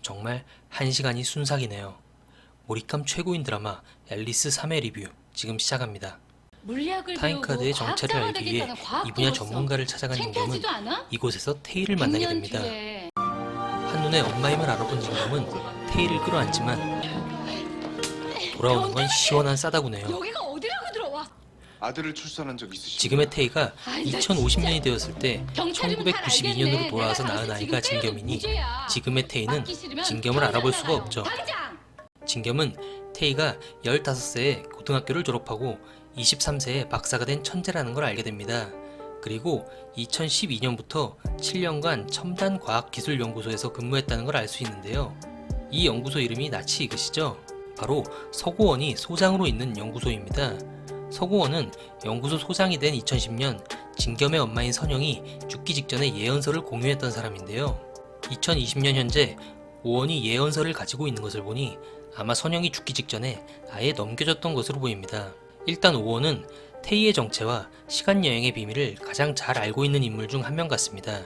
정말 1시간이 순삭이네요. 몰입감 최고인 드라마 앨리스 3회 리뷰 지금 시작합니다. 타임카드의 정체를 알기 위해 이 분야 전문가를 찾아간 진겸은 이곳에서 테이를 만나게 됩니다. 한눈에 엄마임을 알아본 진겸은 테이를 끌어안지만 돌아오는 건 시원한 싸다구네요. 여기가 어디라고 들어와? 아들을 출산한 적 있으신가요? 지금의 테이가 2050년이 되었을 때 경찰이면 잘 1992년으로 알겠네. 돌아와서 내가 낳은 당신 아이가 지금 진겸이니 무죄야. 지금의 테이는 받기 싫으면 진겸을 알아볼 수가 나가요. 없죠. 당장! 진겸은 테이가 15세에 고등학교를 졸업하고 23세에 박사가 된 천재라는 걸 알게 됩니다. 그리고 2012년부터 7년간 첨단 과학기술연구소에서 근무했다는 걸 알 수 있는데요. 이 연구소 이름이 낯이 익으시죠? 바로 서고원이 소장으로 있는 연구소입니다. 서고원은 연구소 소장이 된 2010년 진겸의 엄마인 선영이 죽기 직전에 예언서를 공유했던 사람인데요. 2020년 현재 오원이 예언서를 가지고 있는 것을 보니 아마 선영이 죽기 직전에 아예 넘겨줬던 것으로 보입니다. 일단 오원은 테이의 정체와 시간여행의 비밀을 가장 잘 알고 있는 인물 중 한 명 같습니다.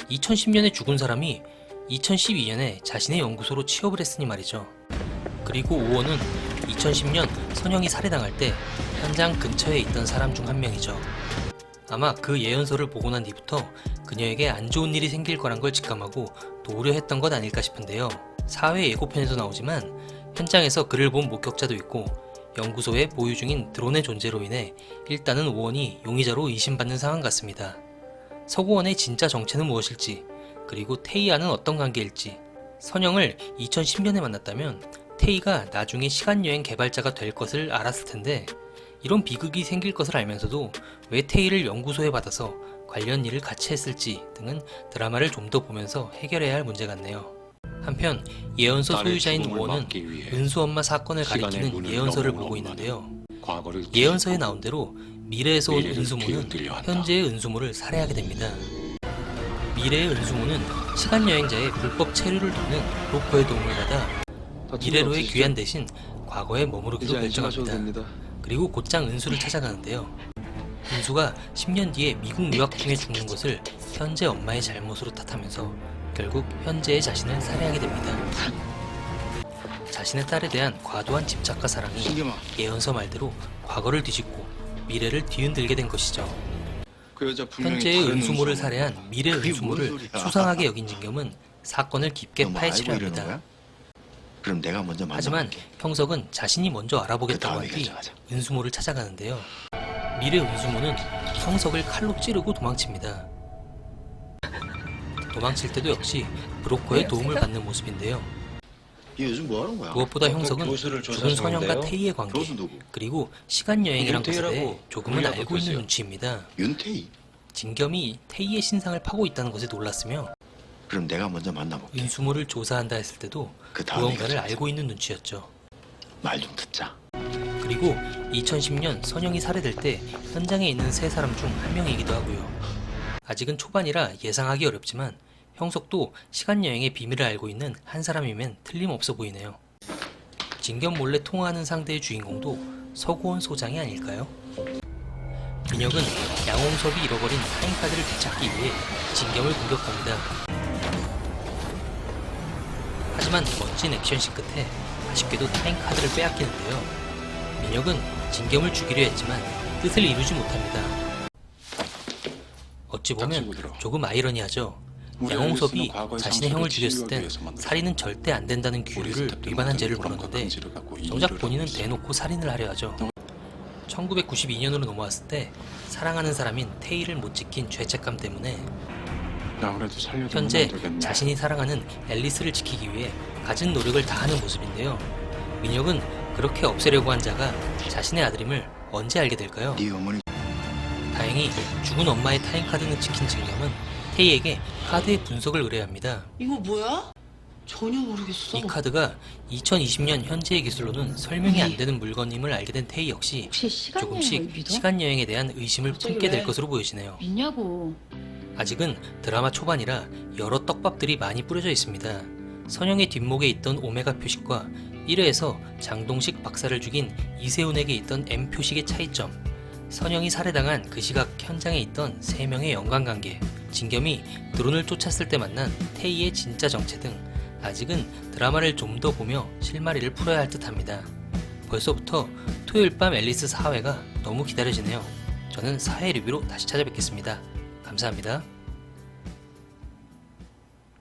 2010년에 죽은 사람이 2012년에 자신의 연구소로 취업을 했으니 말이죠. 그리고 오원은 2010년 선영이 살해당할 때 현장 근처에 있던 사람 중 한 명이죠. 아마 그 예언서를 보고 난 뒤부터 그녀에게 안 좋은 일이 생길 거란 걸 직감하고 도우려 했던 것 아닐까 싶은데요. 4회 예고편에도 나오지만 현장에서 그를 본 목격자도 있고 연구소에 보유 중인 드론의 존재로 인해 일단은 오원이 용의자로 의심받는 상황 같습니다. 서고원의 진짜 정체는 무엇일지, 그리고 테이와는 어떤 관계일지, 선영을 2010년에 만났다면 테이가 나중에 시간여행 개발자가 될 것을 알았을 텐데 이런 비극이 생길 것을 알면서도 왜 테이를 연구소에 받아서 관련 일을 같이 했을지 등은 드라마를 좀 더 보면서 해결해야 할 문제 같네요. 한편 예언서 소유자인 오원은 은수 엄마 사건을 가리키는 예언서를 보고 있는데요. 예언서에 나온 대로 미래에서 온 은수모는 현재의 은수모를 살해하게 됩니다. 미래의 은수모는 시간여행자의 불법 체류를 돕는 브로커의 도움을 받아 미래로의 귀환 대신 과거에 머무르기로 결정합니다. 그리고 곧장 은수를 찾아가는데요. 은수가 10년 뒤에 미국 유학 중에 죽는 것을 현재 엄마의 잘못으로 탓하면서 결국 현재의 자신을 살해하게 됩니다. 자신의 딸에 대한 과도한 집착과 사랑이 예언서 말대로 과거를 뒤집고 미래를 뒤흔들게 된 것이죠. 그 여자 분명히 현재의 다른 은수모를 은수. 살해한 미래 그게 은수모를 뭔 소리야. 수상하게 여긴 진겸은 사건을 깊게 너 뭐 파헤치려 알고 이러는 합니다. 거야? 그럼 내가 먼저 하지만 만나볼게. 형석은 자신이 먼저 알아보겠다고 그 한 다음에 뒤 결정하자. 은수모를 찾아가는데요. 미래 은수모는 형석을 칼로 찌르고 도망칩니다. 도망칠 때도 역시 브로커의 도움을 받는 모습인데요. 얘 요즘 뭐 하는 거야? 무엇보다 형석은 교수를 죽은 선영과 테이의 관계, 교수 누구? 그리고 시간여행이란 것에 대해 윤태희라고 조금은 우리가 알고 있는 바꿨어요. 눈치입니다. 윤태희? 진겸이 테이의 신상을 파고 있다는 것에 놀랐으며 그럼 내가 먼저 만나볼게. 은수모를 조사한다 했을 때도 그 다음에 무언가를 결정하자. 알고 있는 눈치였죠. 말 좀 듣자. 그리고 2010년 선영이 살해될 때 현장에 있는 세 사람 중 한 명이기도 하고요. 아직은 초반이라 예상하기 어렵지만 형석도 시간여행의 비밀을 알고 있는 한 사람이면 틀림없어 보이네요. 진겸 몰래 통화하는 상대의 주인공도 서고원 소장이 아닐까요? 민혁은 양홍섭이 잃어버린 타임카드를 되찾기 위해 진겸을 공격합니다. 하지만 멋진 액션씬 끝에 아쉽게도 타임카드를 빼앗기는데요. 민혁은 진겸을 죽이려 했지만 뜻을 이루지 못합니다. 어찌 보면 조금 아이러니하죠. 양홍섭이 자신의 형을 죽였을 땐 살인은 절대 안 된다는 규율을 위반한 죄를 물었는데 정작 본인은 대놓고 살인을 하려 하죠. 1992년으로 넘어왔을 때 사랑하는 사람인 테이를 못 지킨 죄책감 때문에 아무래도 살려두면 현재 안 되겠네. 자신이 사랑하는 앨리스를 지키기 위해 갖은 노력을 다하는 모습인데요. 민혁은 그렇게 없애려고 한 자가 자신의 아들임을 언제 알게 될까요? 네 어머니 다행히 죽은 엄마의 타임카드는 지킨 진겸은 테이에게 카드의 분석을 의뢰합니다. 이거 뭐야? 전혀 모르겠어. 이 카드가 2020년 현재의 기술로는 설명이 안 되는 물건임을 알게 된 테이 역시 혹시 시간여행을 조금씩 믿어? 시간여행에 대한 의심을 갑자기 품게 될 왜? 것으로 보여지네요. 믿냐고. 아직은 드라마 초반이라 여러 떡밥들이 많이 뿌려져 있습니다. 선영의 뒷목에 있던 오메가 표식과 1회에서 장동식 박사를 죽인 이세훈에게 있던 M 표식의 차이점, 선영이 살해당한 그 시각 현장에 있던 3명의 연관관계, 진겸이 드론을 쫓았을 때 만난 테이의 진짜 정체 등 아직은 드라마를 좀 더 보며 실마리를 풀어야 할 듯 합니다. 벌써부터 토요일 밤 앨리스 4회가 너무 기다려지네요. 저는 4회 리뷰로 다시 찾아뵙겠습니다. 감사합니다.